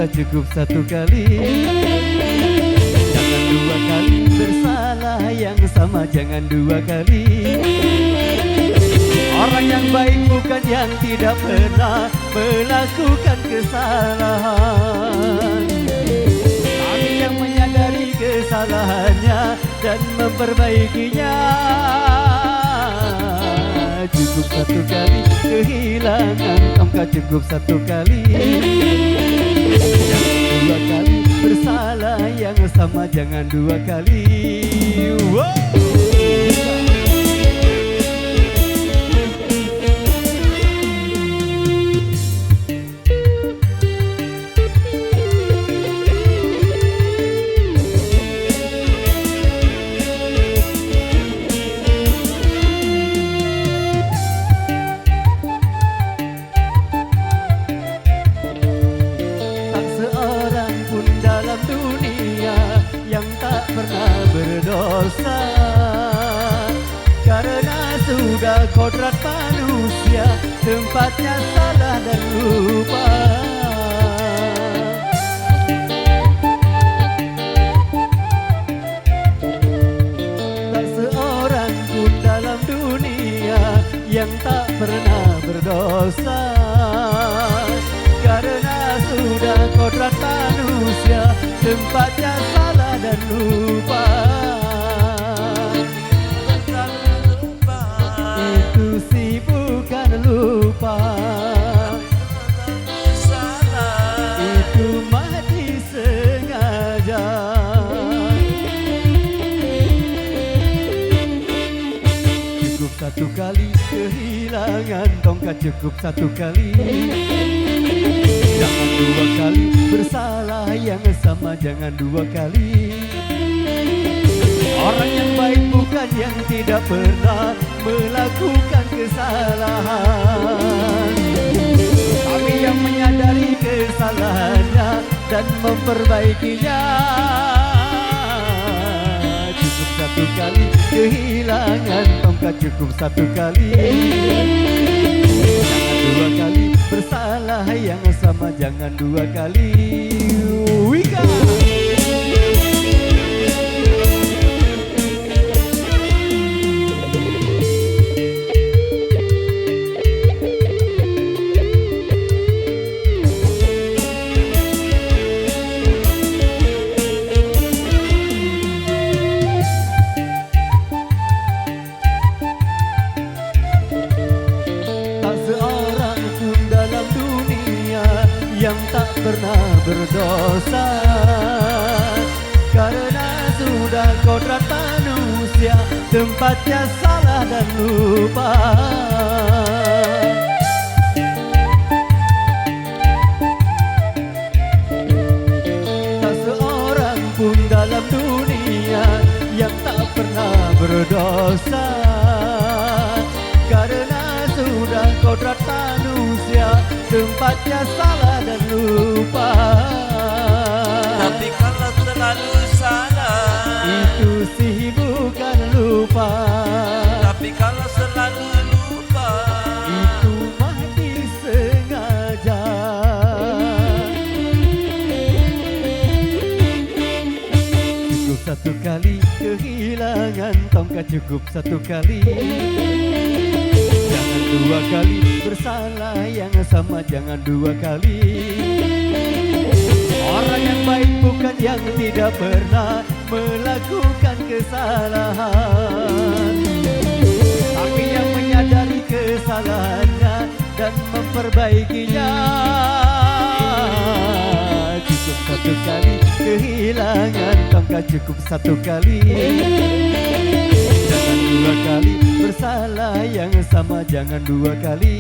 tongkat cukup satu kali. Jangan dua kali bersalah yang sama, jangan dua kali. Orang yang baik bukan yang tidak pernah melakukan kesalahan, tapi yang menyadari kesalahannya dan memperbaikinya. Cukup satu kali kehilangan tongkat, cukup satu kali. Jangan dua kali bersalah yang sama, jangan dua kali. Wow. Pernah berdosa karena sudah kodrat manusia, tempatnya salah dan lupa. Tak seorang pun dalam dunia yang tak pernah berdosa karena sudah kodrat manusia, tempatnya salah dan lupa. Itu sih bukan lupa, itu mati sengaja. Cukup satu kali kehilangan tongkat, cukup satu kali. Jangan dua kali bersalah yang sama, jangan dua kali. Orang yang baik bukan yang tidak pernah melakukan kesalahan, tapi yang menyadari kesalahannya dan memperbaikinya. Cukup satu kali kehilangan tongkat, cukup satu kali. Jangan dua kali bersalah yang sama, jangan dua kali. Wika. Yang tak pernah berdosa karena sudah kodrat manusia, tempatnya salah dan lupa. Tak seorang pun dalam dunia yang tak pernah berdosa karena sudah kodrat manusia, tempatnya salah dan lupa. Tapi kalau terlalu salah, itu sih bukan lupa. Tapi kalau selalu lupa, itu mati sengaja. Cukup satu kali kehilangan tongkat, cukup satu kali. Jangan dua kali bersalah yang sama, jangan dua kali. Orang yang baik bukan yang tidak pernah melakukan kesalahan, tapi yang menyadari kesalahannya dan memperbaikinya. Cukup satu kali kehilangan tongkat, cukup satu kali. Jangan dua kali bersalah yang sama, jangan dua kali.